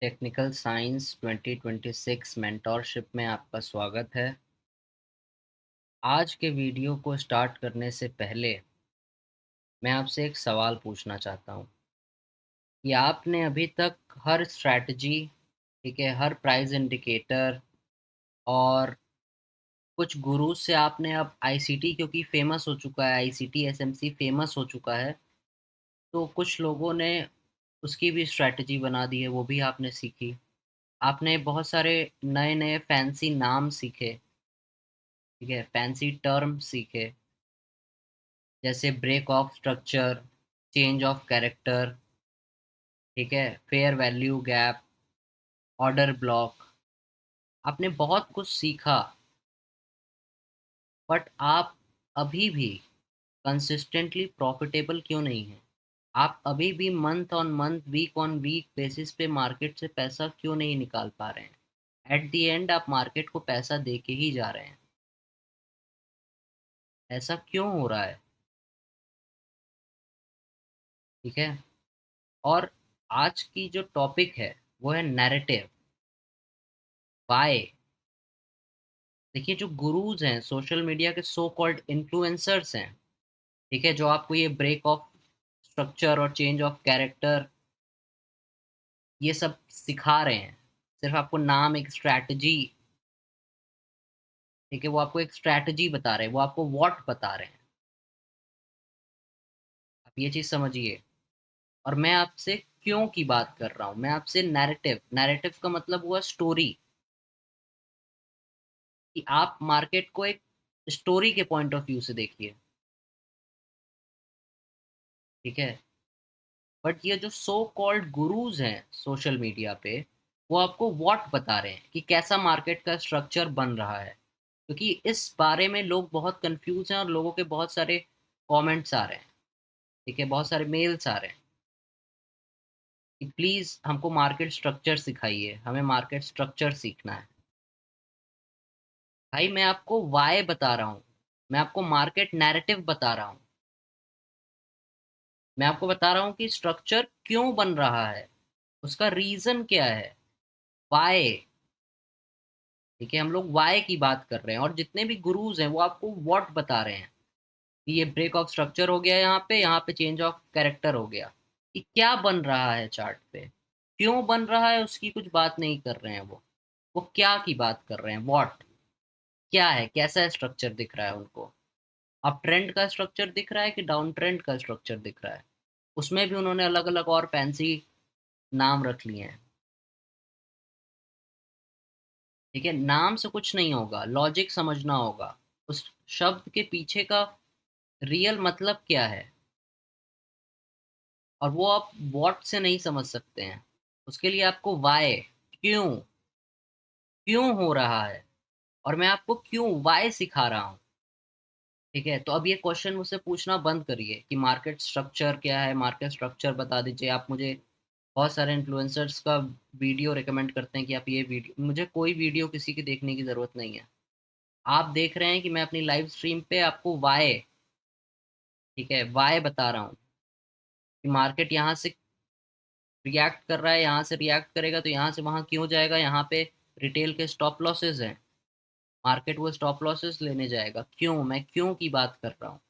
Technical science 2026 mentorship में आपका स्वागत है। आज के वीडियो को स्टार्ट करने से पहले मैं आपसे एक सवाल पूछना चाहता हूँ कि आपने अभी तक हर स्ट्रैटेजी, ठीक है, हर प्राइस इंडिकेटर और कुछ गुरु से आपने अब आईसीटी, क्योंकि फेमस हो चुका है, आईसीटी एसएमसी फेमस हो चुका है, तो कुछ लोगों ने उसकी भी स्ट्रैटेजी बना दी है, वो भी आपने सीखी। आपने बहुत सारे नए नए फैंसी नाम सीखे, ठीक है, फैंसी टर्म सीखे, जैसे break of structure, change of character, ठीक है, fair value gap, order block. आपने बहुत कुछ सीखा, बट आप अभी भी कंसिस्टेंटली प्रॉफिटेबल क्यों नहीं है? आप अभी भी मंथ ऑन वीक बेसिस पे मार्केट से पैसा क्यों नहीं निकाल पा रहे हैं? एट द एंड आप मार्केट को पैसा दे के ही जा रहे हैं। ऐसा क्यों हो रहा है? ठीक है। और आज की जो टॉपिक है वो है नैरेटिव। बाय, देखिए, जो गुरुज हैं, सोशल मीडिया के सो कॉल्ड इन्फ्लुएंसर्स हैं, ठीक है, जो आपको ये ब्रेक ऑफ स्ट्रक्चर और चेंज ऑफ कैरेक्टर ये सब सिखा रहे हैं, सिर्फ आपको नाम, एक स्ट्रैटेजी, ठीक है, वो आपको एक स्ट्रैटेजी बता रहे हैं, वो आपको व्हाट बता रहे हैं। आप ये चीज समझिए। और मैं आपसे क्यों की बात कर रहा हूँ, मैं आपसे नैरेटिव, नैरेटिव का मतलब हुआ स्टोरी, कि आप मार्केट को एक स्टोरी के पॉइंट ऑफ व्यू से देखिए, ठीक है। बट ये जो सो कॉल्ड गुरुज हैं सोशल मीडिया पे, वो आपको व्हाट बता रहे हैं कि कैसा मार्केट का स्ट्रक्चर बन रहा है, क्योंकि इस बारे में लोग बहुत कंफ्यूज हैं और लोगों के बहुत सारे कमेंट्स आ रहे हैं, ठीक है, बहुत सारे मेल्स आ रहे हैं कि प्लीज़ हमको मार्केट स्ट्रक्चर सिखाइए, हमें मार्केट स्ट्रक्चर सीखना है। भाई, मैं आपको वाई बता रहा हूँ, मैं आपको मार्केट नैरेटिव बता रहा हूँ, मैं आपको बता रहा हूँ कि स्ट्रक्चर क्यों बन रहा है, उसका रीजन क्या है, वाई। ठीक है, हम लोग वाई की बात कर रहे हैं, और जितने भी गुरुज हैं वो आपको व्हाट बता रहे हैं कि ये ब्रेक ऑफ स्ट्रक्चर हो गया, यहाँ पे चेंज ऑफ कैरेक्टर हो गया। कि क्या बन रहा है चार्ट पे, क्यों बन रहा है, उसकी कुछ बात नहीं कर रहे हैं वो क्या की बात कर रहे हैं, व्हाट, क्या है, कैसा स्ट्रक्चर दिख रहा है उनको। अब ट्रेंड का स्ट्रक्चर दिख रहा है कि डाउन ट्रेंड का स्ट्रक्चर दिख रहा है? उसमें भी उन्होंने अलग अलग और फैंसी नाम रख लिए हैं। ठीक है, नाम से कुछ नहीं होगा, लॉजिक समझना होगा, उस शब्द के पीछे का रियल मतलब क्या है। और वो आप व्हाट से नहीं समझ सकते हैं, उसके लिए आपको वाई, क्यों, क्यों हो रहा है, और मैं आपको क्यों वाई सिखा रहा हूँ। ठीक है, तो अब ये क्वेश्चन मुझसे पूछना बंद करिए कि मार्केट स्ट्रक्चर क्या है, मार्केट स्ट्रक्चर बता दीजिए। आप मुझे बहुत सारे इन्फ्लुएंसर्स का वीडियो रिकमेंड करते हैं कि आप ये वीडियो, मुझे कोई वीडियो किसी की देखने की ज़रूरत नहीं है। आप देख रहे हैं कि मैं अपनी लाइव स्ट्रीम पे आपको वाई, ठीक है, वाई बता रहा हूँ कि मार्केट यहाँ से रिएक्ट कर रहा है, यहाँ से रिएक्ट करेगा तो यहाँ से वहाँ क्यों जाएगा, यहाँ पे रिटेल के स्टॉप लॉसेस हैं, मार्केट वो स्टॉप लॉसेस लेने जाएगा, क्यों, मैं क्यों की बात कर रहा हूँ।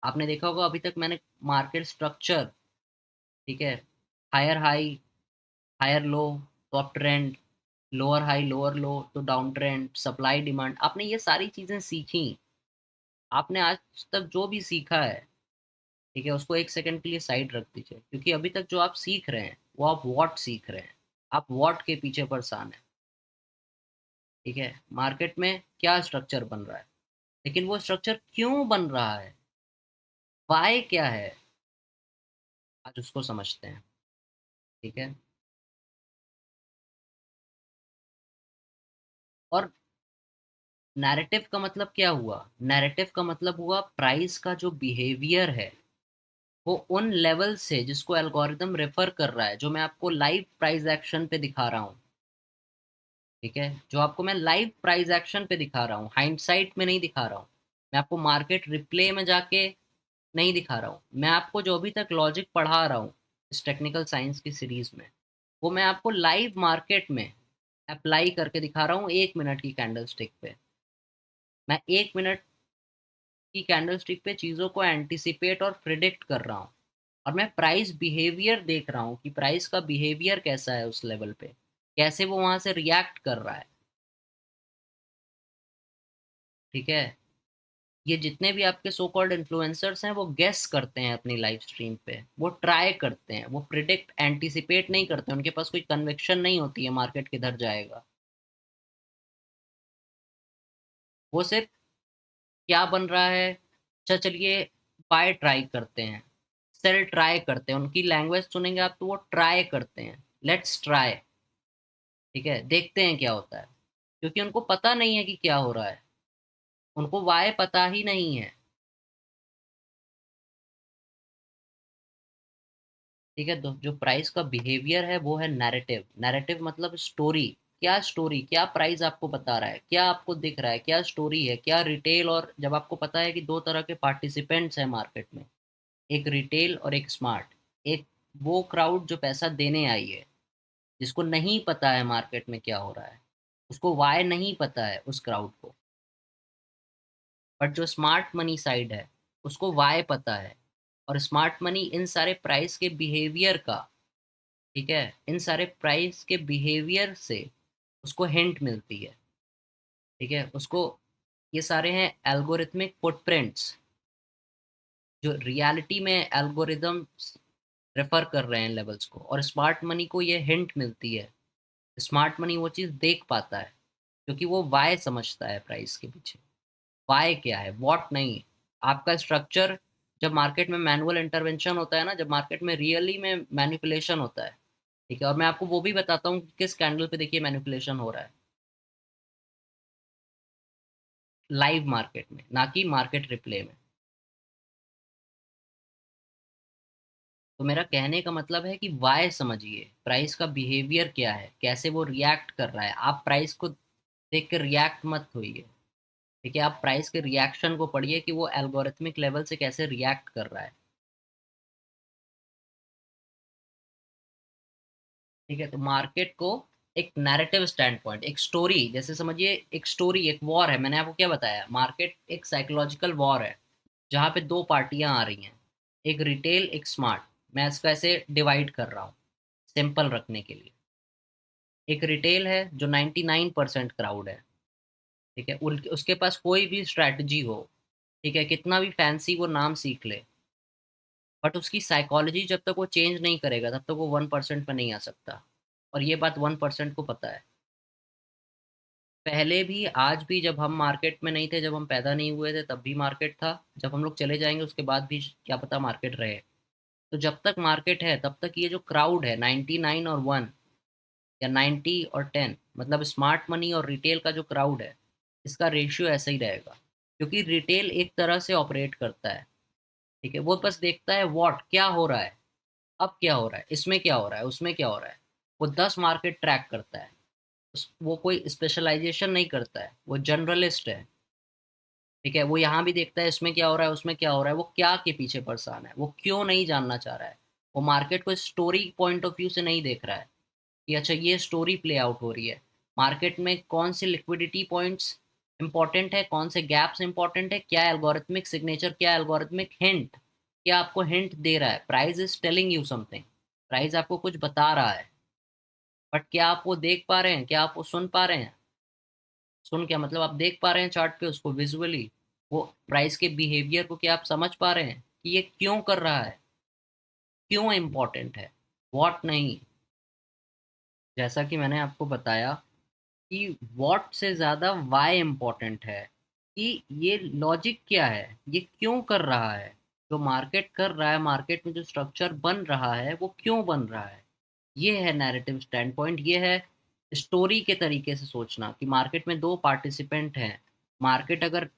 आपने देखा होगा अभी तक मैंने मार्केट स्ट्रक्चर, ठीक है, हायर हाई, हायर लो, तो up trend, lower high lower लो तो डाउन ट्रेंड, सप्लाई डिमांड, आपने ये सारी चीजें सीखी। आपने आज तक जो भी सीखा है, ठीक है, उसको एक सेकंड के लिए साइड रख दीजिए, क्योंकि अभी तक जो आप सीख रहे हैं वो आप व्हाट सीख रहे हैं। आप व्हाट के पीछे परेशान है, ठीक है। मार्केट में क्या स्ट्रक्चर बन रहा है, लेकिन वो स्ट्रक्चर क्यों बन रहा है, वाई क्या है, आज उसको समझते हैं, ठीक है। और नैरेटिव का मतलब क्या हुआ? नैरेटिव का मतलब हुआ प्राइस का जो बिहेवियर है, वो उन लेवल से जिसको एल्गोरिदम रेफर कर रहा है, जो मैं आपको लाइव प्राइस एक्शन पे दिखा रहा हूँ, ठीक है, जो आपको मैं लाइव प्राइस एक्शन पे दिखा रहा हूँ, हाइंडसाइट में नहीं दिखा रहा हूँ, मैं आपको मार्केट रिप्ले में जाके नहीं दिखा रहा हूँ, मैं आपको जो अभी तक लॉजिक पढ़ा रहा हूँ इस टेक्निकल साइंस की सीरीज में, वो मैं आपको लाइव मार्केट में अप्लाई करके दिखा रहा हूँ 1 मिनट की कैंडल स्टिक पे। मैं 1 मिनट की कैंडल स्टिक पे चीज़ों को एंटिसिपेट और प्रिडिक्ट कर रहा हूँ, और मैं प्राइस बिहेवियर देख रहा हूँ कि प्राइस का बिहेवियर कैसा है उस लेवल पे, कैसे वो वहां से रिएक्ट कर रहा है। ठीक है। ये जितने भी आपके सो कॉल्ड इन्फ्लुएंसर्स हैं वो गेस करते हैं अपनी लाइव स्ट्रीम पे, वो ट्राई करते हैं, वो प्रिडिक्ट एंटिसिपेट नहीं करते, उनके पास कोई कन्विक्शन नहीं होती है मार्केट किधर जाएगा। वो सिर्फ क्या बन रहा है, अच्छा चलिए बाय ट्राई करते हैं, सेल ट्राई करते हैं, उनकी लैंग्वेज सुनेंगे आप तो वो ट्राई करते हैं, लेट्स ट्राई। ठीक है, देखते हैं क्या होता है, क्योंकि उनको पता नहीं है कि क्या हो रहा है, उनको वाय पता ही नहीं है। ठीक है, तो जो प्राइस का बिहेवियर है वो है नैरेटिव। नैरेटिव मतलब स्टोरी। क्या स्टोरी, क्या प्राइस आपको बता रहा है, क्या आपको दिख रहा है, क्या स्टोरी है, क्या रिटेल। और जब आपको पता है कि दो तरह के पार्टिसिपेंट्स हैं मार्केट में, एक रिटेल और एक स्मार्ट, एक वो क्राउड जो पैसा देने आई है, जिसको नहीं पता है मार्केट में क्या हो रहा है, उसको वाई नहीं पता है उस क्राउड को। बट जो स्मार्ट मनी साइड है, उसको वाई पता है। और स्मार्ट मनी इन सारे प्राइस के बिहेवियर का, ठीक है, इन सारे प्राइस के बिहेवियर से उसको हिंट मिलती है। ठीक है, उसको, ये सारे हैं एल्गोरिथमिक फुटप्रिंट्स, जो रियलिटी में एल्गोरिदम रेफर कर रहे हैं लेवल्स को, और स्मार्ट मनी को ये हिंट मिलती है। स्मार्ट मनी वो चीज़ देख पाता है, क्योंकि वो वाई समझता है प्राइस के पीछे। वाई क्या है, वॉट नहीं। आपका स्ट्रक्चर, जब मार्केट में मैनुअल इंटरवेंशन होता है ना, जब मार्केट में रियली में मैनिपुलेशन होता है, ठीक है, और मैं आपको वो भी बताता हूँ कि किस कैंडल पे देखिए मैनिपुलेशन हो रहा है, लाइव मार्केट में, ना कि मार्केट रिप्ले में। तो मेरा कहने का मतलब है कि वाई समझिए, प्राइस का बिहेवियर क्या है, कैसे वो रिएक्ट कर रहा है। आप प्राइस को देख कर रिएक्ट मत होइए। ठीक है, आप प्राइस के रिएक्शन को पढ़िए कि वो एल्गोरिथमिक लेवल से कैसे रिएक्ट कर रहा है। ठीक है, तो मार्केट को एक नैरेटिव स्टैंड पॉइंट, एक स्टोरी जैसे समझिए, एक स्टोरी, एक वॉर है। मैंने आपको क्या बताया, मार्केट एक साइकोलॉजिकल वॉर है, जहाँ पे दो पार्टियां आ रही हैं, एक रिटेल एक स्मार्ट। मैं इसको ऐसे डिवाइड कर रहा हूँ सिंपल रखने के लिए। एक रिटेल है जो 99% क्राउड है। ठीक है, उसके पास कोई भी स्ट्रैटेजी हो, ठीक है, कितना भी फैंसी वो नाम सीख ले, बट उसकी साइकोलॉजी जब तक वो चेंज नहीं करेगा तब तक वो 1% पे नहीं आ सकता। और ये बात 1% को पता है। पहले भी आज भी, जब हम मार्केट में नहीं थे, जब हम पैदा नहीं हुए थे तब भी मार्केट था, जब हम लोग चले जाएंगे उसके बाद भी क्या पता मार्केट रहे। तो जब तक मार्केट है तब तक ये जो क्राउड है 99 और 1, या 90 और 10, मतलब स्मार्ट मनी और रिटेल का जो क्राउड है, इसका रेशियो ऐसा ही रहेगा। क्योंकि रिटेल एक तरह से ऑपरेट करता है। ठीक है, वो बस देखता है वॉट क्या हो रहा है, अब क्या हो रहा है, इसमें क्या हो रहा है, उसमें क्या हो रहा है। वो 10 मार्केट ट्रैक करता है। वो कोई स्पेशलाइजेशन नहीं करता है, वो जनरलिस्ट है। ठीक है, वो यहाँ भी देखता है इसमें क्या हो रहा है, उसमें क्या हो रहा है, वो क्या के पीछे परेशान है, वो क्यों नहीं जानना चाह रहा है। वो मार्केट को स्टोरी पॉइंट ऑफ व्यू से नहीं देख रहा है कि अच्छा ये स्टोरी प्ले आउट हो रही है। मार्केट में कौन से लिक्विडिटी पॉइंट्स इंपॉर्टेंट है, कौन से गैप्स इंपॉर्टेंट है, क्या एल्गोरिथमिक सिग्नेचर, क्या एल्गोरिथमिक हिंट, क्या आपको हिंट दे रहा है। Price is telling you something, price आपको कुछ बता रहा है, बट क्या आप वो देख पा रहे हैं, क्या आप वो सुन पा रहे हैं। सुन क्या मतलब, आप देख पा रहे हैं चार्ट पे उसको विजुअली, वो प्राइस के बिहेवियर को क्या आप समझ पा रहे हैं कि ये क्यों कर रहा है, क्यों इम्पोर्टेंट है, वॉट नहीं। जैसा कि मैंने आपको बताया कि वॉट से ज़्यादा वाई इम्पोर्टेंट है, कि ये लॉजिक क्या है, ये क्यों कर रहा है, जो मार्केट कर रहा है, मार्केट में जो स्ट्रक्चर बन रहा है वो क्यों बन रहा है। ये है नैरेटिव स्टैंड पॉइंट, ये है स्टोरी के तरीके से सोचना कि मार्केट में दो पार्टिसिपेंट हैं। मार्केट अगर,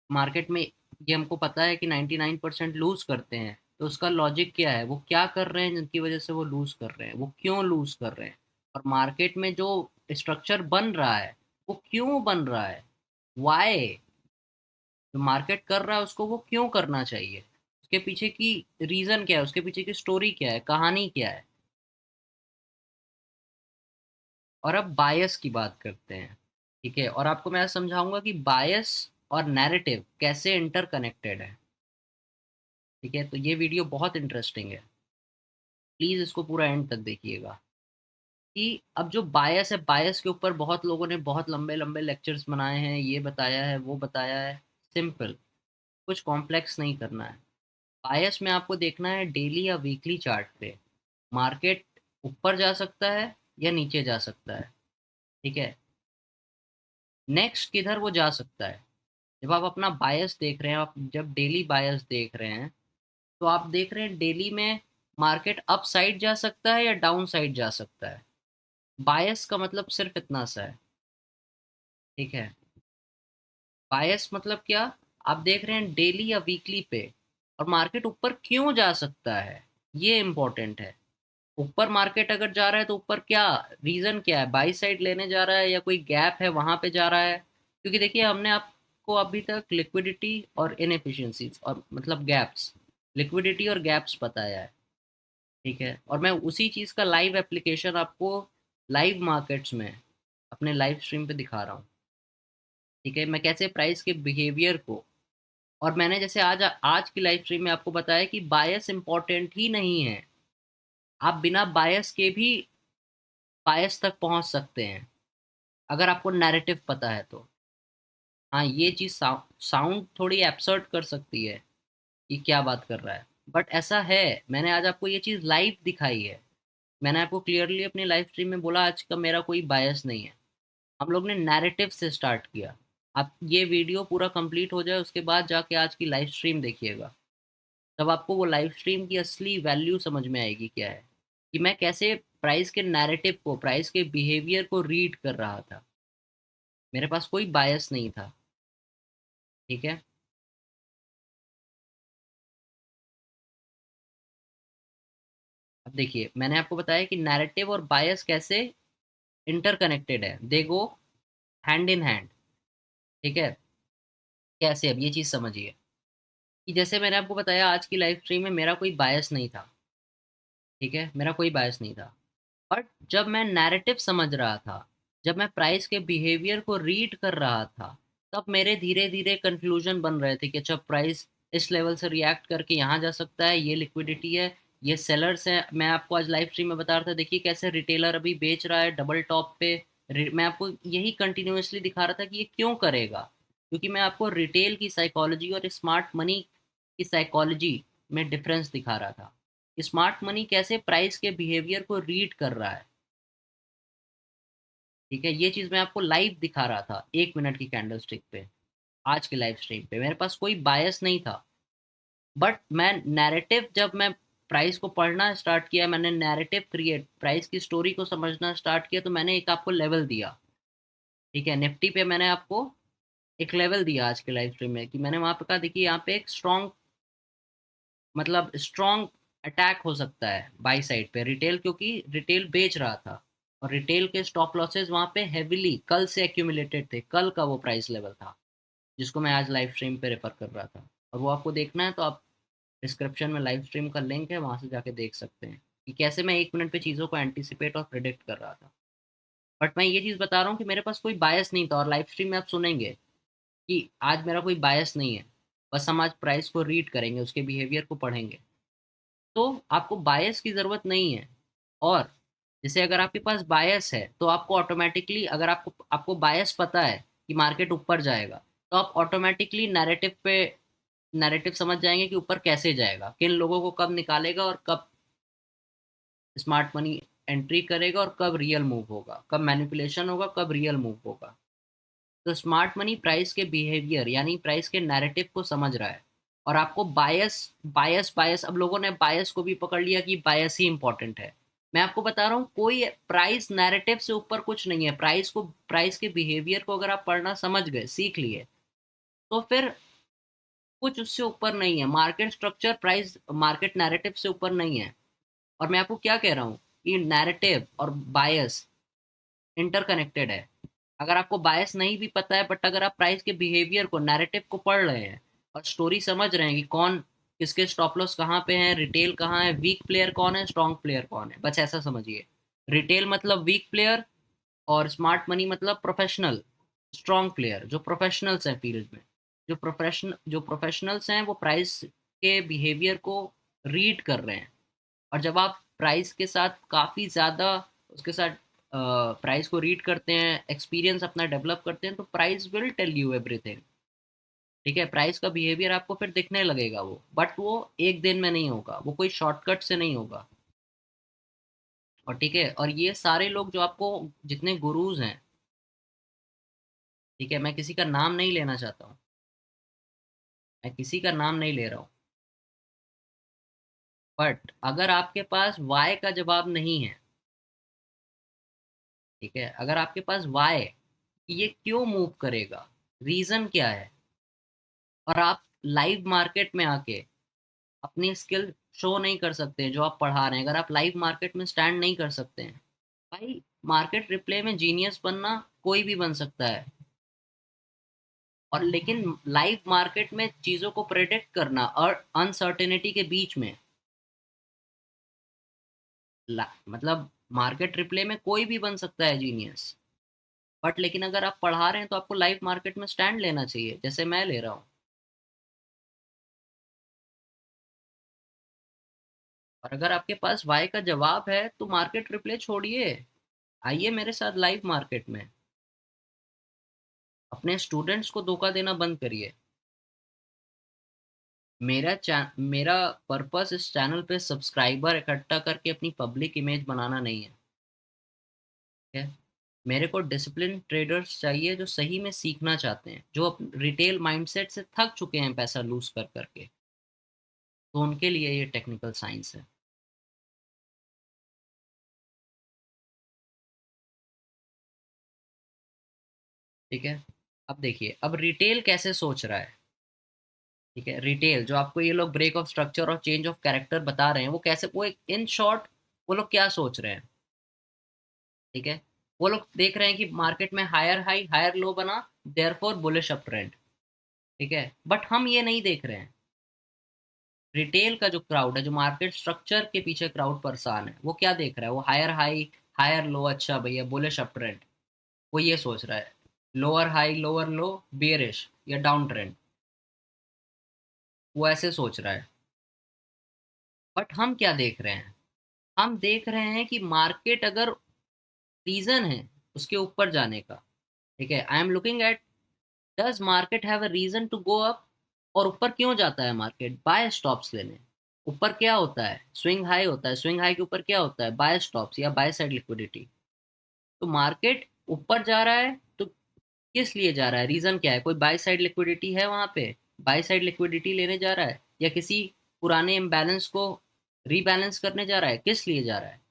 मार्केट में ये हमको पता है कि 99% लूज करते हैं, तो उसका लॉजिक क्या है, वो क्या कर रहे हैं जिनकी वजह से वो लूज कर रहे हैं, वो क्यों लूज कर रहे हैं। और मार्केट में जो स्ट्रक्चर बन रहा है वो क्यों बन रहा है, वाई। जो मार्केट कर रहा है उसको वो क्यों करना चाहिए, उसके पीछे की रीजन क्या है, उसके पीछे की स्टोरी क्या है, कहानी क्या है। और अब बायस की बात करते हैं। ठीक है, और आपको मैं समझाऊंगा कि बायस और नैरेटिव कैसे इंटरकनेक्टेड है। ठीक है, तो ये वीडियो बहुत इंटरेस्टिंग है, प्लीज इसको पूरा एंड तक देखिएगा। कि अब जो बायस है, बायस के ऊपर बहुत लोगों ने बहुत लंबे लंबे लेक्चर्स बनाए हैं, ये बताया है वो बताया है। सिंपल, कुछ कॉम्प्लेक्स नहीं करना है। बायस में आपको देखना है डेली या वीकली चार्ट पे मार्केट ऊपर जा सकता है या नीचे जा सकता है। ठीक है, नेक्स्ट किधर वो जा सकता है। जब आप अपना बायस देख रहे हैं, आप जब डेली बायस देख रहे हैं, तो आप देख रहे हैं डेली में मार्केट अप साइड जा सकता है या डाउन साइड जा सकता है। बायस का मतलब सिर्फ इतना सा है। ठीक है, बायस मतलब क्या, आप देख रहे हैं डेली या वीकली पे, और मार्केट ऊपर क्यों जा सकता है, ये इंपॉर्टेंट है। ऊपर मार्केट अगर जा रहा है तो ऊपर क्या रीजन, क्या है, बाई साइड लेने जा रहा है या कोई गैप है वहां पे जा रहा है। क्योंकि देखिए हमने आपको अभी तक लिक्विडिटी और इनएफिशिएंसीज और मतलब गैप्स, लिक्विडिटी और गैप्स बताया है। ठीक है, और मैं उसी चीज का लाइव एप्लीकेशन आपको लाइव मार्केट्स में अपने लाइव स्ट्रीम पे दिखा रहा हूँ। ठीक है, मैं कैसे प्राइस के बिहेवियर को, और मैंने जैसे आज आज की लाइव स्ट्रीम में आपको बताया कि बायस इंपॉर्टेंट ही नहीं है, आप बिना बायस के भी बायस तक पहुंच सकते हैं अगर आपको नैरेटिव पता है तो। हाँ, ये चीज़ साउंड थोड़ी एब्सर्ड कर सकती है कि क्या बात कर रहा है, बट ऐसा है। मैंने आज आपको ये चीज़ लाइव दिखाई है। मैंने आपको क्लियरली अपनी लाइव स्ट्रीम में बोला आज का मेरा कोई बायस नहीं है। हम लोग ने नैरेटिव से स्टार्ट किया। आप ये वीडियो पूरा कंप्लीट हो जाए उसके बाद जाके आज की लाइव स्ट्रीम देखिएगा, तब आपको वो लाइव स्ट्रीम की असली वैल्यू समझ में आएगी क्या है, कि मैं कैसे प्राइस के नैरेटिव को, प्राइस के बिहेवियर को रीड कर रहा था। मेरे पास कोई बायस नहीं था। ठीक है, अब देखिए मैंने आपको बताया कि नैरेटिव और बायस कैसे इंटरकनेक्टेड है, दे गो हैंड इन हैंड। ठीक है, कैसे, अब ये चीज़ समझिए कि जैसे मैंने आपको बताया आज की लाइव स्ट्रीम में मेरा कोई बायस नहीं था। ठीक है, मेरा कोई बायस नहीं था, बट जब मैं नैरेटिव समझ रहा था, जब मैं प्राइस के बिहेवियर को रीड कर रहा था, तब मेरे धीरे धीरे कंक्लूजन बन रहे थे कि अच्छा प्राइस इस लेवल से रिएक्ट करके यहाँ जा सकता है, ये लिक्विडिटी है, ये सेलर्स हैं। मैं आपको आज लाइव स्ट्रीम में बता रहा था, देखिए कैसे रिटेलर अभी बेच रहा है डबल टॉप पे। मैं आपको यही कंटिन्यूअसली दिखा रहा था कि ये क्यों करेगा, क्योंकि मैं आपको रिटेल की साइकोलॉजी और स्मार्ट मनी की साइकोलॉजी में डिफरेंस दिखा रहा था। स्मार्ट मनी कैसे प्राइस के बिहेवियर को रीड कर रहा है। ठीक है, ये चीज मैं आपको लाइव दिखा रहा था 1 मिनट की कैंडल स्टिक पे। आज के लाइव स्ट्रीम पे मेरे पास कोई बायस नहीं था, बट मैं नैरेटिव, जब मैं प्राइस को पढ़ना स्टार्ट किया, मैंने नैरेटिव क्रिएट, प्राइस की स्टोरी को समझना स्टार्ट किया, तो मैंने एक आपको लेवल दिया। ठीक है, निफ्टी पे मैंने आपको एक लेवल दिया आज के लाइव स्ट्रीम में, कि मैंने वहां पे कहा देखिए यहाँ पे एक स्ट्रॉन्ग, मतलब स्ट्रॉन्ग अटैक हो सकता है बाई साइड पे रिटेल, क्योंकि रिटेल बेच रहा था, और रिटेल के स्टॉप लॉसेस वहां पे हेविली कल से एक्यूमुलेटेड थे, कल का वो प्राइस लेवल था जिसको मैं आज लाइव स्ट्रीम पे रेफर कर रहा था। और वो आपको देखना है तो आप डिस्क्रिप्शन में लाइव स्ट्रीम का लिंक है, वहां से जाके देख सकते हैं कि कैसे मैं 1 मिनट पे चीज़ों को एंटिसिपेट और प्रिडिक्ट कर रहा था। बट मैं ये चीज़ बता रहा हूँ कि मेरे पास कोई बायस नहीं था, और लाइव स्ट्रीम में आप सुनेंगे कि आज मेरा कोई बायस नहीं है, बस हम आज प्राइस को रीड करेंगे, उसके बिहेवियर को पढ़ेंगे। तो आपको बायस की ज़रूरत नहीं है। और जैसे अगर आपके पास बायस है तो आपको ऑटोमेटिकली, अगर आपको आपको बायस पता है कि मार्केट ऊपर जाएगा, तो आप ऑटोमेटिकली नैरेटिव पे, नैरेटिव समझ जाएंगे कि ऊपर कैसे जाएगा, किन लोगों को कब निकालेगा, और कब स्मार्ट मनी एंट्री करेगा, और कब रियल मूव होगा, कब मैनिपुलेशन होगा, कब रियल मूव होगा। तो स्मार्ट मनी प्राइस के बिहेवियर यानी प्राइस के नैरेटिव को समझ रहा है। और आपको बायस, बायस अब लोगों ने बायस को भी पकड़ लिया कि बायस ही इंपॉर्टेंट है। मैं आपको बता रहा हूँ कोई प्राइस नैरेटिव से ऊपर कुछ नहीं है। प्राइस को, प्राइस के बिहेवियर को अगर आप पढ़ना समझ गए, सीख लिए, तो फिर कुछ उससे ऊपर नहीं है। Market structure price market narrative से ऊपर नहीं है। और मैं आपको क्या कह रहा हूँ कि नैरेटिव और बायस इंटरकनेक्टेड है। अगर आपको बायस नहीं भी पता है, बट अगर आप प्राइस के बिहेवियर को, नैरेटिव को पढ़ रहे हैं और स्टोरी समझ रहे हैं कि कौन किसके स्टॉप लॉस कहाँ पे हैं, रिटेल कहाँ है, वीक प्लेयर कौन है, स्ट्रॉन्ग प्लेयर कौन है, बस ऐसा समझिए। रिटेल मतलब वीक प्लेयर, और स्मार्ट मनी मतलब प्रोफेशनल, स्ट्रॉन्ग प्लेयर जो प्रोफेशनल्स हैं फील्ड में। जो प्रोफेशनल्स हैं वो प्राइस के बिहेवियर को रीड कर रहे हैं। और जब आप प्राइस के साथ काफ़ी ज़्यादा उसके साथ प्राइस को रीड करते हैं, एक्सपीरियंस अपना डेवलप करते हैं, तो price will tell you everything. ठीक है, प्राइस का बिहेवियर आपको फिर दिखने लगेगा वो, बट वो एक दिन में नहीं होगा, वो कोई शॉर्टकट से नहीं होगा। और ठीक है, और ये सारे लोग जो आपको, जितने गुरुज हैं, ठीक है, मैं किसी का नाम नहीं लेना चाहता हूँ, मैं किसी का नाम नहीं ले रहा हूँ, बट अगर आपके पास वाई का जवाब नहीं है, ठीक है, अगर आपके पास वाई, ये क्यों मूव करेगा, रीजन क्या है, और आप लाइव मार्केट में आके अपनी स्किल शो नहीं कर सकते हैं जो आप पढ़ा रहे हैं, अगर आप लाइव मार्केट में स्टैंड नहीं कर सकते हैं, भाई मार्केट रिप्ले में जीनियस बनना कोई भी बन सकता है। और लेकिन लाइव मार्केट में चीजों को प्रेडिक्ट करना और अनसर्टेनिटी के बीच में, मतलब मार्केट रिप्ले में कोई भी बन सकता है जीनियस, बट लेकिन अगर आप पढ़ा रहे हैं तो आपको लाइव मार्केट में स्टैंड लेना चाहिए, जैसे मैं ले रहा हूँ। और अगर आपके पास वाई का जवाब है तो मार्केट रिप्ले छोड़िए, आइए मेरे साथ लाइव मार्केट में, अपने स्टूडेंट्स को धोखा देना बंद करिए। मेरा पर्पस इस चैनल पे सब्सक्राइबर इकट्ठा करके अपनी पब्लिक इमेज बनाना नहीं है, ठीक है। मेरे को डिसिप्लिन ट्रेडर्स चाहिए जो सही में सीखना चाहते हैं, जो रिटेल माइंडसेट से थक चुके हैं पैसा लूज कर करके, तो उनके लिए ये टेक्निकल साइंस है। ठीक है, अब देखिए अब रिटेल कैसे सोच रहा है। ठीक है, रिटेल जो आपको ये लोग ब्रेक ऑफ स्ट्रक्चर और चेंज ऑफ कैरेक्टर बता रहे हैं, वो कैसे, वो इन शॉर्ट वो लोग क्या सोच रहे हैं। ठीक है, वो लोग देख रहे हैं कि मार्केट में हायर हाई हायर लो बना, देयरफॉर बुलिश अप ट्रेंड। ठीक है, बट हम ये नहीं देख रहे हैं। रिटेल का जो क्राउड है, जो मार्केट स्ट्रक्चर के पीछे क्राउड परेशान है, वो क्या देख रहा है, वो हायर हाई हायर लो, अच्छा भैया बुलिश अप ट्रेंड, वो ये सोच रहा है। लोअर हाई लोअर लो, बेयरिश या डाउन ट्रेंड, वो ऐसे सोच रहा है। बट हम क्या देख रहे हैं, हम देख रहे हैं कि मार्केट अगर रीजन है उसके ऊपर जाने का, ठीक है, I am looking at, does market have a reason to go up, और ऊपर क्यों जाता है मार्केट, बाय स्टॉप्स लेने। ऊपर क्या होता है, स्विंग हाई होता है, स्विंग हाई के ऊपर क्या होता है, बाय स्टॉप्स या बाय साइड लिक्विडिटी। तो मार्केट ऊपर जा रहा है तो किस लिए जा रहा है, रीजन क्या है, कोई बाय साइड लिक्विडिटी है वहां पे, बाय साइड लिक्विडिटी लेने जा रहा है, या किसी पुराने इम्बैलेंस को रीबैलेंस करने जा रहा है, किस लिए जा रहा है।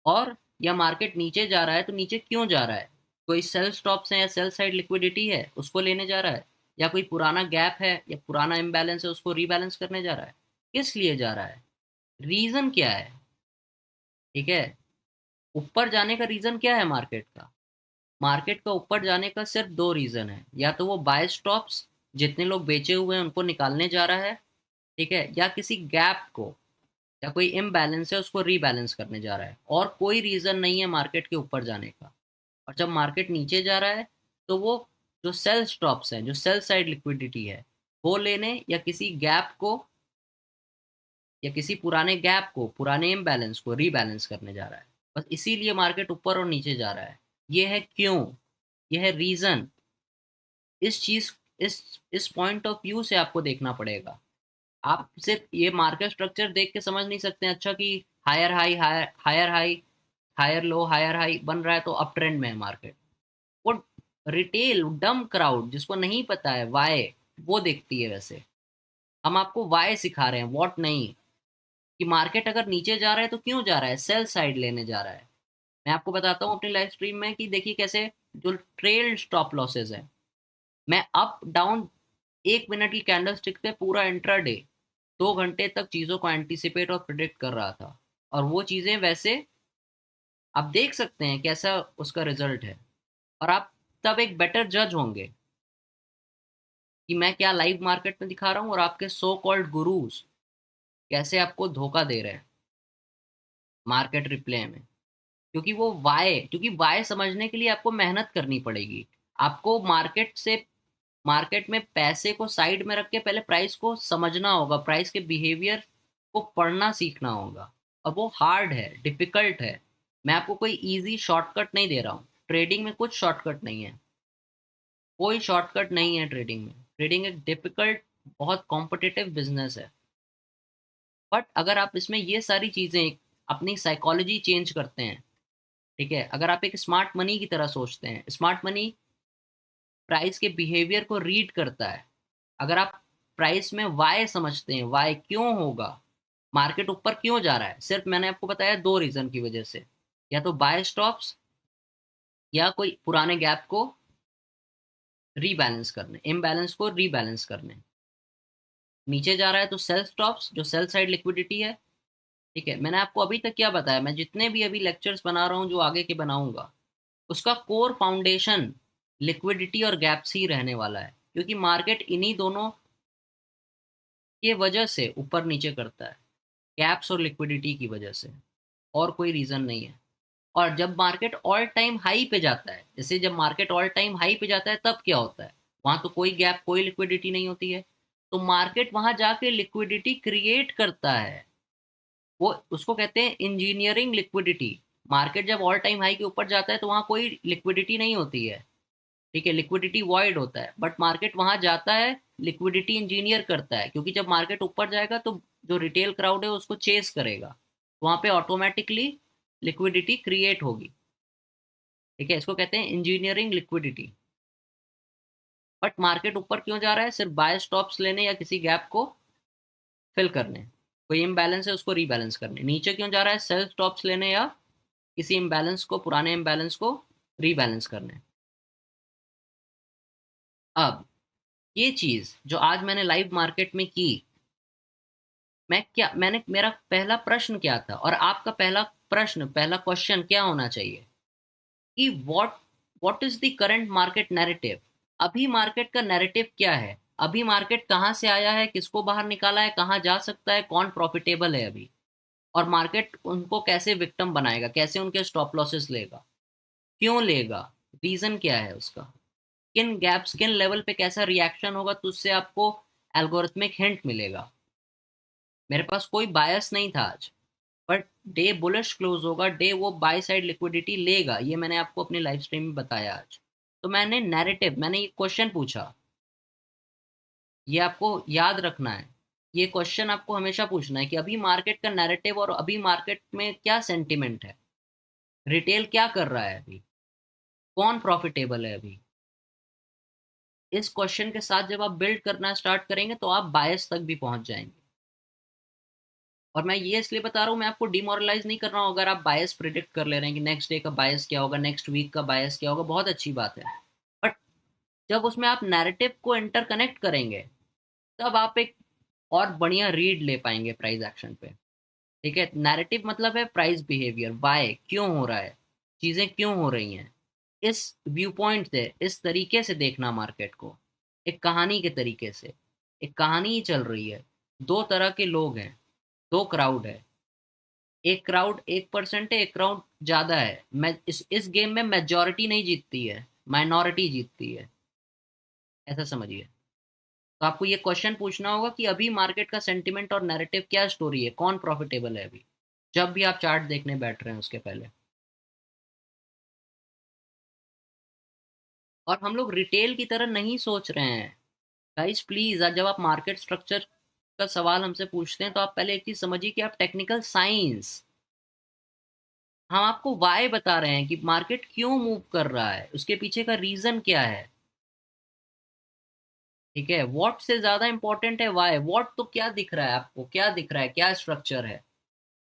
और या मार्केट नीचे जा रहा है तो नीचे क्यों जा रहा है, कोई सेल स्टॉप्स है या सेल साइड लिक्विडिटी है उसको लेने जा रहा है, या कोई पुराना गैप है या पुराना इम्बैलेंस है उसको रीबैलेंस करने जा रहा है, किस लिए जा रहा है, रीजन क्या है। ठीक है, ऊपर जाने का रीजन क्या है मार्केट का, मार्केट का ऊपर जाने का सिर्फ दो रीजन है, या तो वो बाय स्टॉप्स, जितने लोग बेचे हुए हैं उनको निकालने जा रहा है, ठीक है, या किसी गैप को, या कोई इम्बैलेंस है उसको रीबैलेंस करने जा रहा है, और कोई रीजन नहीं है मार्केट के ऊपर जाने का। और जब मार्केट नीचे जा रहा है तो वो जो सेल स्टॉप्स हैं, जो सेल साइड लिक्विडिटी है, वो लेने या किसी गैप को, या किसी पुराने गैप को, पुराने इम्बैलेंस को रीबैलेंस करने जा रहा है। बस इसीलिए मार्केट ऊपर और नीचे जा रहा है। ये है क्यों, ये है रीजन। इस चीज इस पॉइंट ऑफ व्यू से आपको देखना पड़ेगा। आप सिर्फ ये मार्केट स्ट्रक्चर देख के समझ नहीं सकते अच्छा कि higher high higher higher high higher low higher high बन रहा है तो अप ट्रेंड में है मार्केट। वो रिटेल डम क्राउड जिसको नहीं पता है वाई, वो देखती है वैसे। हम आपको वाई सिखा रहे हैं, व्हाट नहीं, कि मार्केट अगर नीचे जा रहा है तो क्यों जा रहा है, सेल साइड लेने जा रहा है। मैं आपको बताता हूँ अपनी लाइव स्ट्रीम में कि देखिए कैसे जो ट्रेल स्टॉप लॉसेज है, मैं अप डाउन 1 मिनट की कैंडल स्टिक पे पूरा इंट्राडे 2 घंटे तक चीजों को एंटिसिपेट और प्रिडिक्ट कर रहा था, और वो चीजें वैसे आप देख सकते हैं कैसा उसका रिजल्ट है। और आप तब एक बेटर जज होंगे कि मैं क्या लाइव मार्केट में दिखा रहा हूँ और आपके सो कॉल्ड गुरुज कैसे आपको धोखा दे रहे हैं मार्केट रिप्ले में। क्योंकि वाई समझने के लिए आपको मेहनत करनी पड़ेगी। आपको मार्केट में पैसे को साइड में रख के पहले प्राइस को समझना होगा, प्राइस के बिहेवियर को पढ़ना सीखना होगा। और वो हार्ड है, डिफिकल्ट है। मैं आपको कोई इजी शॉर्टकट नहीं दे रहा हूँ। ट्रेडिंग में कुछ शॉर्टकट नहीं है, कोई शॉर्टकट नहीं है ट्रेडिंग में। ट्रेडिंग एक डिफिकल्ट, बहुत कॉम्पिटिटिव बिजनेस है। बट अगर आप इसमें ये सारी चीजें, अपनी साइकोलॉजी चेंज करते हैं, ठीक है, अगर आप एक स्मार्ट मनी की तरह सोचते हैं, स्मार्ट मनी प्राइस के बिहेवियर को रीड करता है। अगर आप प्राइस में वाई समझते हैं, वाई क्यों होगा, मार्केट ऊपर क्यों जा रहा है, सिर्फ मैंने आपको बताया दो रीजन की वजह से, या तो बाय स्टॉप्स या कोई पुराने गैप को रीबैलेंस करने, इम्बैलेंस को रीबैलेंस करने। नीचे जा रहा है तो सेल स्टॉप्स, जो सेल साइड लिक्विडिटी है। ठीक है, मैंने आपको अभी तक क्या बताया, मैं जितने भी अभी लेक्चर्स बना रहा हूँ, जो आगे के बनाऊंगा, उसका कोर फाउंडेशन लिक्विडिटी और गैप्स ही रहने वाला है। क्योंकि मार्केट इन्हीं दोनों के वजह से ऊपर नीचे करता है, गैप्स और लिक्विडिटी की वजह से, और कोई रीजन नहीं है। और जब मार्केट ऑल टाइम हाई पे जाता है, जैसे जब मार्केट ऑल टाइम हाई पे जाता है, तब क्या होता है, वहां तो कोई गैप, कोई लिक्विडिटी नहीं होती है। तो मार्केट वहां जाके लिक्विडिटी क्रिएट करता है। वो उसको कहते हैं इंजीनियरिंग लिक्विडिटी। मार्केट जब ऑल टाइम हाई के ऊपर जाता है तो वहां कोई लिक्विडिटी नहीं होती है, ठीक है, लिक्विडिटी वॉइड होता है। बट मार्केट वहां जाता है, लिक्विडिटी इंजीनियर करता है, क्योंकि जब मार्केट ऊपर जाएगा तो जो रिटेल क्राउड है उसको चेस करेगा, वहां पे ऑटोमेटिकली लिक्विडिटी क्रिएट होगी। ठीक है, इसको कहते हैं इंजीनियरिंग लिक्विडिटी। बट मार्केट ऊपर क्यों जा रहा है, सिर्फ बाय स्टॉप्स लेने या किसी गैप को फिल करने, कोई इम्बैलेंस है उसको रीबैलेंस करने। नीचे क्यों जा रहा है, सेल स्टॉप्स लेने या किसी इम्बैलेंस को, पुराने इम्बैलेंस को रीबैलेंस करने। अब ये चीज जो आज मैंने लाइव मार्केट में की, मैंने मेरा पहला प्रश्न क्या था, और आपका पहला क्वेश्चन क्या होना चाहिए कि what is the current market narrative. अभी मार्केट का नैरेटिव क्या है, अभी मार्केट कहाँ से आया है, किसको बाहर निकाला है, कहाँ जा सकता है, कौन प्रॉफिटेबल है अभी, और मार्केट उनको कैसे विक्टिम बनाएगा, कैसे उनके स्टॉप लॉसेस लेगा, क्यों लेगा, रीजन क्या है उसका, किन गैप्स, किन लेवल पे कैसा रिएक्शन होगा, तो उससे आपको एल्गोरिथमिक हिंट मिलेगा। मेरे पास कोई बायस नहीं था आज, बट डे बुलिश क्लोज होगा, डे वो बाय साइड लिक्विडिटी लेगा, ये मैंने आपको अपनी लाइव स्ट्रीम में बताया आज। तो मैंने ये क्वेश्चन पूछा, ये आपको याद रखना है, ये क्वेश्चन आपको हमेशा पूछना है कि अभी मार्केट का नैरेटिव और अभी मार्केट में क्या सेंटिमेंट है, रिटेल क्या कर रहा है अभी, कौन प्रॉफिटेबल है अभी। इस क्वेश्चन के साथ जब आप बिल्ड करना स्टार्ट करेंगे तो आप बायस तक भी पहुंच जाएंगे। और मैं ये इसलिए बता रहा हूँ, मैं आपको डिमोरलाइज नहीं कर रहा हूँ अगर आप बायस प्रिडिक्ट कर ले रहे हैं कि नेक्स्ट डे का बायस क्या होगा, नेक्स्ट वीक का बायस क्या होगा, बहुत अच्छी बात है। बट जब उसमें आप नैरेटिव को इंटरकनेक्ट करेंगे, तब आप एक और बढ़िया रीड ले पाएंगे प्राइस एक्शन पे। ठीक है, नैरेटिव मतलब है प्राइस बिहेवियर, वाई, क्यों हो रहा है, चीजें क्यों हो रही हैं, इस व्यू पॉइंट से, इस तरीके से देखना मार्केट को, एक कहानी के तरीके से। एक कहानी ही चल रही है, दो तरह के लोग हैं, दो क्राउड है, एक क्राउड 1% है, एक क्राउड ज्यादा है। मैं इस गेम में मेजोरिटी नहीं जीतती है, माइनॉरिटी जीतती है, ऐसा समझिए। तो आपको ये क्वेश्चन पूछना होगा कि अभी मार्केट का सेंटिमेंट और नैरेटिव क्या स्टोरी है, कौन प्रॉफिटेबल है अभी, जब भी आप चार्ट देखने बैठ रहे हैं उसके पहले। और हम लोग रिटेल की तरह नहीं सोच रहे हैं। गाइस प्लीज, जब आप मार्केट स्ट्रक्चर का सवाल हमसे पूछते हैं तो आप पहले एक चीज समझिए कि आप टेक्निकल साइंस, हम आपको वाई बता रहे हैं कि मार्केट क्यों मूव कर रहा है, उसके पीछे का रीजन क्या है। ठीक है, व्हाट से ज्यादा इंपॉर्टेंट है वाई। व्हाट तो क्या दिख रहा है आपको, क्या दिख रहा है, क्या स्ट्रक्चर है,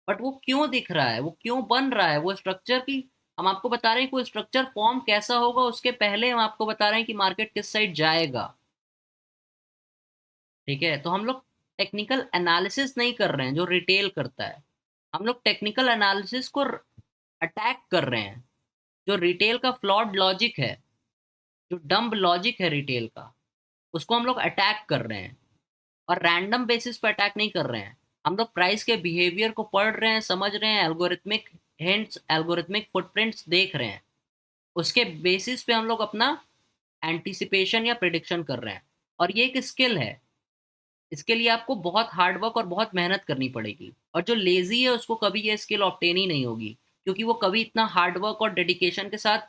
बट वो क्यों दिख रहा है, वो क्यों बन रहा है, वो स्ट्रक्चर की हम आपको बता रहे हैं, कोई स्ट्रक्चर फॉर्म कैसा होगा उसके पहले हम आपको बता रहे हैं कि मार्केट किस साइड जाएगा। ठीक है, तो हम लोग टेक्निकल एनालिसिस नहीं कर रहे हैं जो रिटेल करता है, हम लोग टेक्निकल एनालिसिस को अटैक कर रहे हैं। जो रिटेल का फ्लॉड लॉजिक है, जो डम्ब लॉजिक है रिटेल का, उसको हम लोग अटैक कर रहे हैं। और रैंडम बेसिस पर अटैक नहीं कर रहे हैं, हम लोग प्राइस के बिहेवियर को पढ़ रहे हैं, समझ रहे हैं, एल्गोरिथमिक हिंट्स, एल्गोरिथमिक फुटप्रिंट्स देख रहे हैं, उसके बेसिस पे हम लोग अपना एंटिसिपेशन या प्रिडिक्शन कर रहे हैं। और ये एक स्किल है, इसके लिए आपको बहुत हार्डवर्क और बहुत मेहनत करनी पड़ेगी। और जो लेजी है उसको कभी ये स्किल ऑब्टेन ही नहीं होगी, क्योंकि वो कभी इतना हार्डवर्क और डेडिकेशन के साथ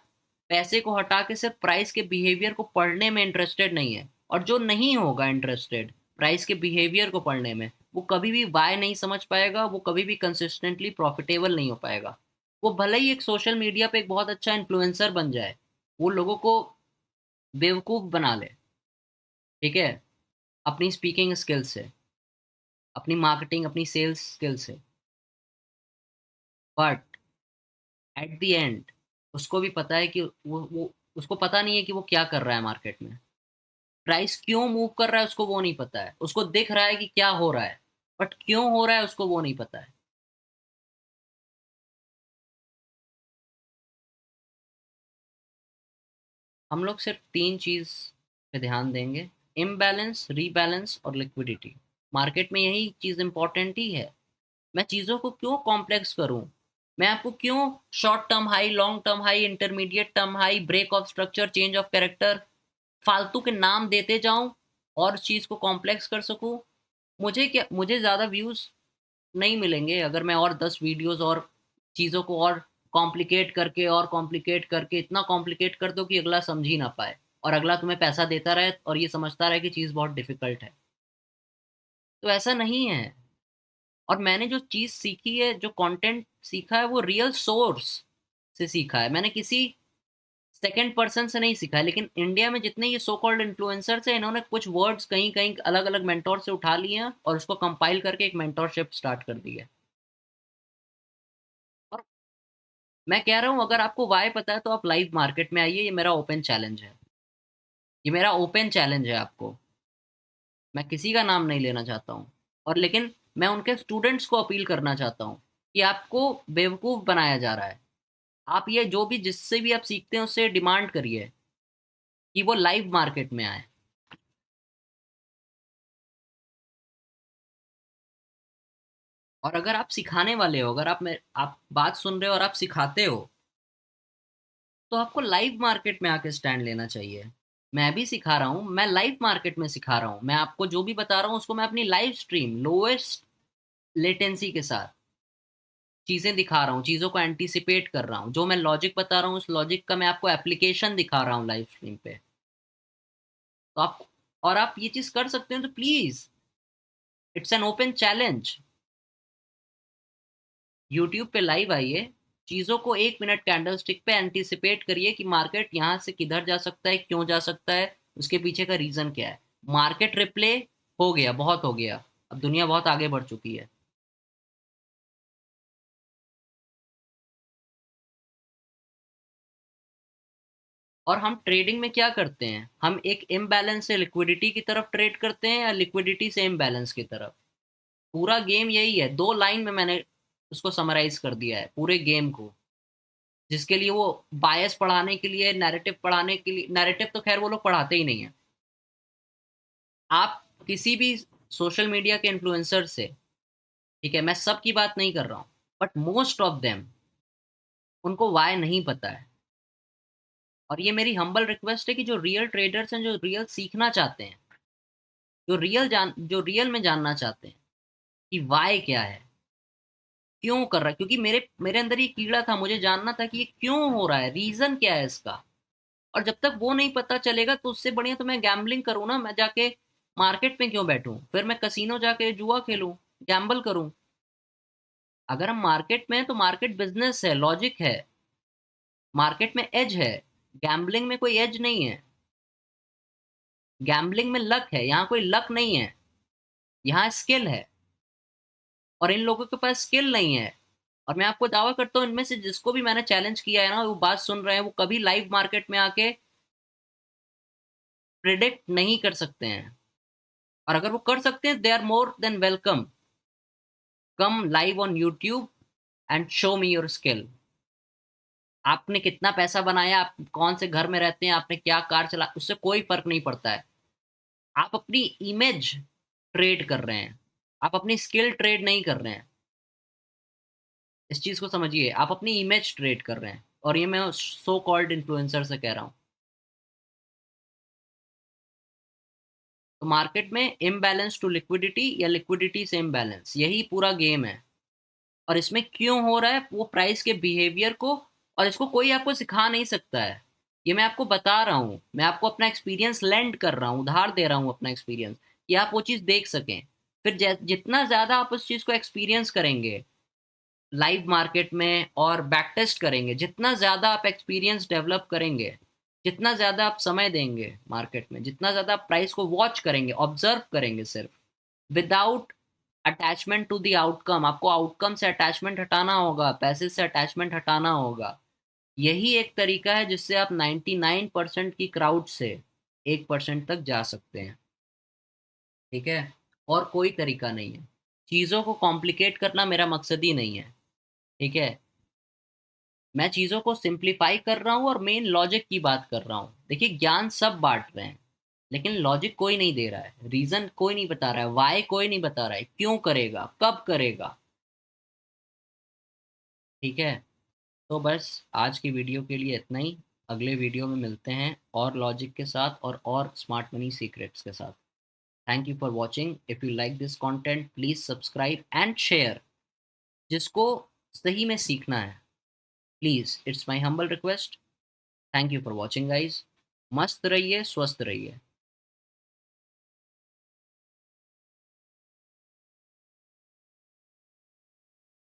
पैसे को हटा के सिर्फ प्राइस के बिहेवियर को पढ़ने में इंटरेस्टेड नहीं है। और जो नहीं होगा इंटरेस्टेड प्राइस के बिहेवियर को पढ़ने में, वो कभी भी वाई नहीं समझ पाएगा, वो कभी भी कंसिस्टेंटली प्रॉफिटेबल नहीं हो पाएगा। वो भले ही एक सोशल मीडिया पे एक बहुत अच्छा इन्फ्लुएंसर बन जाए, वो लोगों को बेवकूफ बना ले, ठीक है, अपनी स्पीकिंग स्किल से, अपनी मार्केटिंग, अपनी सेल्स स्किल से, बट एट द एंड उसको भी पता है कि वो उसको पता नहीं है कि वो क्या कर रहा है मार्केट में, प्राइस क्यों मूव कर रहा है उसको वो नहीं पता है। उसको दिख रहा है कि क्या हो रहा है, बट क्यों हो रहा है उसको वो नहीं पता है। हम लोग सिर्फ तीन चीज पे ध्यान देंगे: इम्बैलेंस, रीबैलेंस और लिक्विडिटी। मार्केट में यही चीज इंपॉर्टेंट ही है। मैं चीज़ों को क्यों कॉम्प्लेक्स करूं? मैं आपको क्यों short term high, long term high, intermediate term high, break of structure, change of character, फालतू के नाम देते जाऊं और चीज़ को कॉम्प्लेक्स कर सकूं? मुझे क्या, मुझे ज़्यादा व्यूज़ नहीं मिलेंगे अगर मैं और 10 वीडियोस और चीज़ों को और कॉम्प्लिकेट करके इतना कॉम्प्लिकेट कर दो कि अगला समझ ही ना पाए, और अगला तुम्हें पैसा देता रहे और ये समझता रहे कि चीज़ बहुत डिफिकल्ट है। तो ऐसा नहीं है। और मैंने जो चीज सीखी है, जो कंटेंट सीखा है, वो रियल सोर्स से सीखा है। मैंने किसी सेकंड पर्सन से नहीं सीखा है। लेकिन इंडिया में जितने ये सो कॉल्ड इन्फ्लुएंसर्स हैं, इन्होंने कुछ वर्ड्स कहीं कहीं अलग अलग मेंटोर से उठा लिए हैं और उसको कंपाइल करके एक मेंटोरशिप स्टार्ट कर दी है। और मैं कह रहा हूँ, अगर आपको वाई पता है तो आप लाइव मार्केट में आइए, ये मेरा ओपन चैलेंज है। ये मेरा ओपन चैलेंज है आपको। मैं किसी का नाम नहीं लेना चाहता हूँ, और लेकिन मैं उनके स्टूडेंट्स को अपील करना चाहता हूँ कि आपको बेवकूफ़ बनाया जा रहा है। आप ये जो भी जिससे भी आप सीखते हैं उससे डिमांड करिए कि वो लाइव मार्केट में आए। और अगर आप सिखाने वाले हो, अगर आप बात सुन रहे हो और आप सिखाते हो, तो आपको लाइव मार्केट में आके स्टैंड लेना चाहिए। मैं भी सिखा रहा हूँ, मैं लाइव मार्केट में सिखा रहा हूँ। मैं आपको जो भी बता रहा हूँ उसको मैं अपनी लाइव स्ट्रीम, लोएस्ट लेटेंसी के साथ चीजें दिखा रहा हूँ, चीजों को एंटीसिपेट कर रहा हूँ। जो मैं लॉजिक बता रहा हूँ उस लॉजिक का मैं आपको एप्लीकेशन दिखा रहा हूँ लाइव स्ट्रीम पे। तो आप, और आप ये चीज कर सकते हैं तो please, it's an open challenge. YouTube पे लाइव आइए, चीजों को 1 मिनट कैंडल स्टिक पे एंटीसिपेट करिए कि मार्केट यहाँ से किधर जा सकता है, क्यों जा सकता है, उसके पीछे का रीजन क्या है। मार्केट रिप्ले हो गया, बहुत हो गया, अब दुनिया बहुत आगे बढ़ चुकी है। और हम ट्रेडिंग में क्या करते हैं? हम एक इम्बैलेंस से लिक्विडिटी की तरफ ट्रेड करते हैं या लिक्विडिटी से इम्बैलेंस की तरफ। पूरा गेम यही है, 2 लाइन में मैंने उसको समराइज कर दिया है पूरे गेम को। जिसके लिए वो बायस पढ़ाने के लिए, नैरेटिव पढ़ाने के लिए, नैरेटिव तो खैर वो लोग पढ़ाते ही नहीं है। आप किसी भी सोशल मीडिया के इन्फ्लुएंसर से, ठीक है, मैं सब की बात नहीं कर रहा हूँ, बट मोस्ट ऑफ देम, उनको वाई नहीं पता है। और ये मेरी हम्बल रिक्वेस्ट है कि जो रियल ट्रेडर्स हैं, जो रियल सीखना चाहते हैं, जो रियल में जानना चाहते हैं कि वाई क्या है, क्यों कर रहा है, क्योंकि मेरे मेरे अंदर ये कीड़ा था, मुझे जानना था कि ये क्यों हो रहा है, रीजन क्या है इसका। और जब तक वो नहीं पता चलेगा तो उससे बढ़िया तो मैं गैम्बलिंग करूँ ना, मैं जाके मार्केट में क्यों बैठूं, फिर मैं कसीनो जाके जुआ खेलूं, गैम्बल करूं। अगर हम मार्केट में हैं तो मार्केट बिजनेस है, लॉजिक है, मार्केट में एज है। गैम्बलिंग में कोई एज नहीं है। गैम्बलिंग में लक है, यहाँ कोई लक नहीं है, यहाँ स्किल है। और इन लोगों के पास स्किल नहीं है। और मैं आपको दावा करता हूँ, इनमें से जिसको भी मैंने चैलेंज किया है ना, वो बात सुन रहे हैं, वो कभी लाइव मार्केट में आके प्रिडिक्ट नहीं कर सकते हैं। और अगर वो कर सकते हैं, they are more than welcome, come live on YouTube and show me your skill. आपने कितना पैसा बनाया, आप कौन से घर में रहते हैं, आपने क्या कार चला, उससे कोई फर्क नहीं पड़ता है। आप अपनी इमेज ट्रेड कर रहे हैं, आप अपनी स्किल ट्रेड नहीं कर रहे हैं। इस चीज को समझिए, आप अपनी इमेज ट्रेड कर रहे हैं, और ये मैं सो कॉल्ड इन्फ्लुएंसर से कह रहा हूँ। तो मार्केट में इम्बैलेंस टू लिक्विडिटी या लिक्विडिटी से इम्बैलेंस, यही पूरा गेम है। और इसमें क्यों हो रहा है, वो प्राइस के बिहेवियर को, और इसको कोई आपको सिखा नहीं सकता है। ये मैं आपको बता रहा हूँ, मैं आपको अपना एक्सपीरियंस लेंड कर रहा हूँ, उधार दे रहा हूँ अपना एक्सपीरियंस, कि आप वो चीज़ देख सकें। फिर जितना ज़्यादा आप उस चीज़ को एक्सपीरियंस करेंगे लाइव मार्केट में और बैक टेस्ट करेंगे, जितना ज़्यादा आप एक्सपीरियंस डेवलप करेंगे, जितना ज़्यादा आप समय देंगे मार्केट में, जितना ज़्यादा आप प्राइस को वॉच करेंगे, ऑब्जर्व करेंगे सिर्फ, without attachment to the outcome, आपको आउटकम से अटैचमेंट हटाना होगा, पैसे से अटैचमेंट हटाना होगा। यही एक तरीका है जिससे आप 99% की क्राउड से 1% तक जा सकते हैं। ठीक है, और कोई तरीका नहीं है। चीज़ों को कॉम्प्लिकेट करना मेरा मकसद ही नहीं है। ठीक है, मैं चीज़ों को सिंप्लीफाई कर रहा हूँ और मेन लॉजिक की बात कर रहा हूँ। देखिए, ज्ञान सब बांट रहे हैं, लेकिन लॉजिक कोई नहीं दे रहा है, रीजन कोई नहीं बता रहा है, वाई कोई नहीं बता रहा है, क्यों करेगा, कब करेगा। ठीक है, तो बस आज की वीडियो के लिए इतना ही। अगले वीडियो में मिलते हैं और लॉजिक के साथ और स्मार्ट मनी सीक्रेट्स के साथ। Thank you for watching. If you like this content please subscribe and share, जिसको सही में सीखना है। Please, it's my humble request. Thank you for watching guys. मस्त रहिए, स्वस्थ रहिए।